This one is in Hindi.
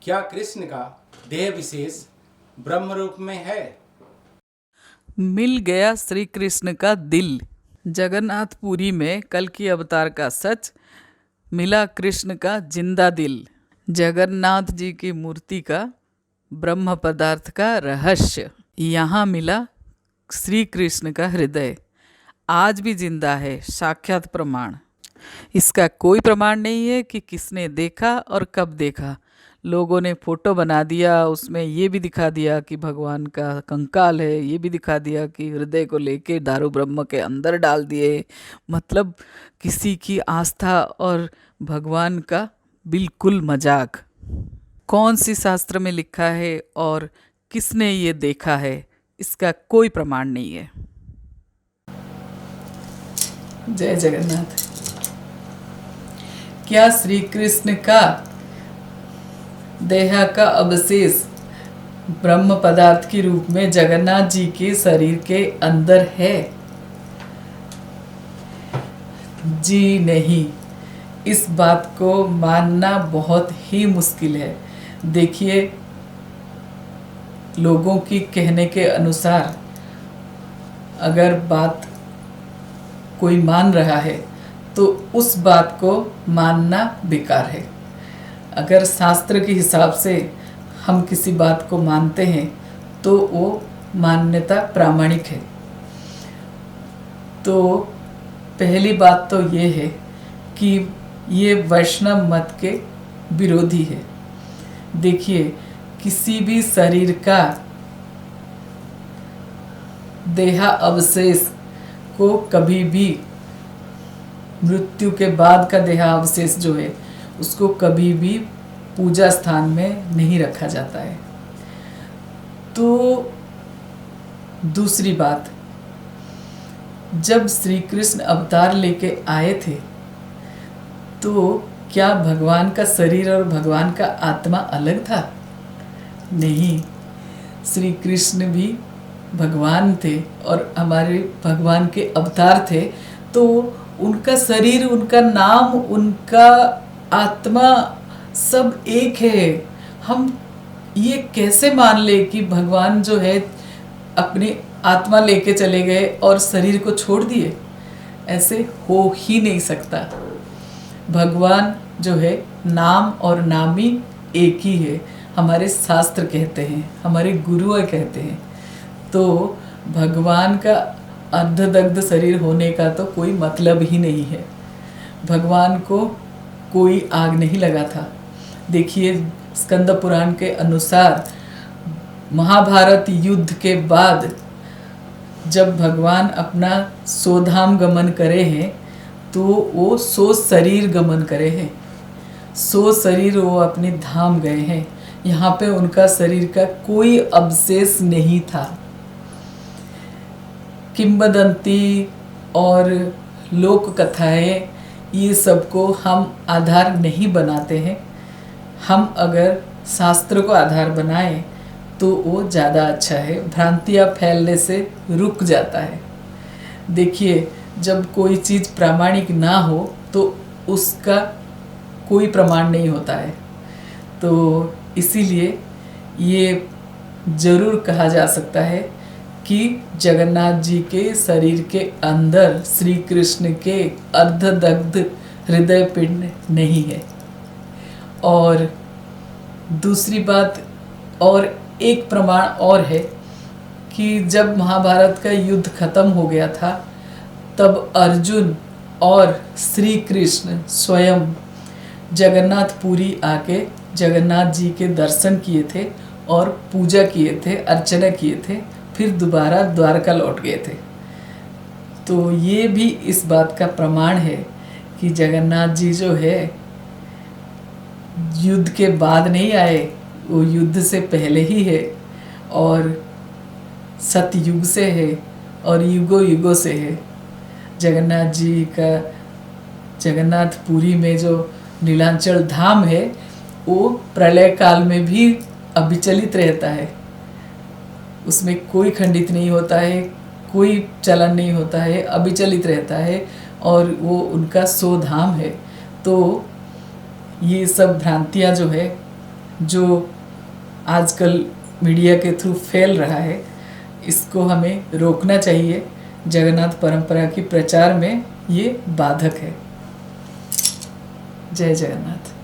क्या कृष्ण का देह विशेष ब्रह्म रूप में है? मिल गया श्री कृष्ण का दिल। जगन्नाथपुरी में कल की अवतार का सच, मिला कृष्ण का जिंदा दिल। जगन्नाथ जी की मूर्ति का, ब्रह्म पदार्थ का रहस्य, यहाँ मिला श्री कृष्ण का हृदय। आज भी जिंदा है, साक्षात प्रमाण। इसका कोई प्रमाण नहीं है कि किसने देखा और कब देखा। लोगों ने फोटो बना दिया, उसमें ये भी दिखा दिया कि भगवान का कंकाल है, ये भी दिखा दिया कि हृदय को लेके दारू ब्रह्म के अंदर डाल दिए। मतलब किसी की आस्था और भगवान का बिल्कुल मजाक। कौन सी शास्त्र में लिखा है और किसने ये देखा है, इसका कोई प्रमाण नहीं है। जय जगन्नाथ। क्या श्री कृष्ण का देह का अवशेष ब्रह्म पदार्थ के रूप में जगन्नाथ जी के शरीर के अंदर है? जी नहीं, इस बात को मानना बहुत ही मुश्किल है। देखिए, लोगों की कहने के अनुसार अगर बात कोई मान रहा है तो उस बात को मानना बेकार है। अगर शास्त्र के हिसाब से हम किसी बात को मानते हैं तो वो मान्यता प्रामाणिक है। तो पहली बात तो ये है कि ये वैष्णव मत के विरोधी है। देखिए, किसी भी शरीर का देहा अवशेष को कभी भी, मृत्यु के बाद का देहावशेष जो है उसको कभी भी पूजा स्थान में नहीं रखा जाता है। तो दूसरी बात, जब श्री कृष्ण अवतार लेके आए थे तो क्या भगवान का शरीर और भगवान का आत्मा अलग था? नहीं, श्री कृष्ण भी भगवान थे और हमारे भगवान के अवतार थे। तो उनका शरीर, उनका नाम, उनका आत्मा सब एक है। हम ये कैसे मान ले कि भगवान जो है अपनी आत्मा लेके चले गए और शरीर को छोड़ दिए? ऐसे हो ही नहीं सकता। भगवान जो है नाम और नामी एक ही है, हमारे शास्त्र कहते हैं, हमारे गुरु कहते हैं। तो भगवान का अर्धदग्ध शरीर होने का तो कोई मतलब ही नहीं है। भगवान को कोई आग नहीं लगा था। देखिए, स्कंद पुराण के अनुसार महाभारत युद्ध के बाद जब भगवान अपना 100 धाम गमन करे हैं तो वो 100 शरीर गमन करे हैं। 100 शरीर वो अपने धाम गए हैं। यहाँ पे उनका शरीर का कोई अवशेष नहीं था। किंवदंती और लोक कथाएं, ये सबको हम आधार नहीं बनाते हैं। हम अगर शास्त्र को आधार बनाएं तो वो ज़्यादा अच्छा है, भ्रांतियाँ फैलने से रुक जाता है। देखिए, जब कोई चीज़ प्रामाणिक ना हो तो उसका कोई प्रमाण नहीं होता है। तो इसीलिए ये ज़रूर कहा जा सकता है कि जगन्नाथ जी के शरीर के अंदर श्री कृष्ण के अर्धदग्ध हृदय पिंड नहीं है। और दूसरी बात, और एक प्रमाण और है कि जब महाभारत का युद्ध खत्म हो गया था तब अर्जुन और श्री कृष्ण स्वयं जगन्नाथपुरी आके जगन्नाथ जी के दर्शन किए थे और पूजा किए थे, अर्चना किए थे, फिर दोबारा द्वारका लौट गए थे। तो ये भी इस बात का प्रमाण है कि जगन्नाथ जी जो है युद्ध के बाद नहीं आए, वो युद्ध से पहले ही है और सतयुग से है और युगों युगों से है। जगन्नाथ जी का जगन्नाथपुरी में जो नीलांचल धाम है वो प्रलय काल में भी अविचलित रहता है। उसमें कोई खंडित नहीं होता है, कोई चलन नहीं होता है, अविचलित रहता है और वो उनका 100 धाम है। तो ये सब भ्रांतियाँ जो है जो आजकल मीडिया के थ्रू फैल रहा है, इसको हमें रोकना चाहिए। जगन्नाथ परंपरा की प्रचार में ये बाधक है। जय जगन्नाथ।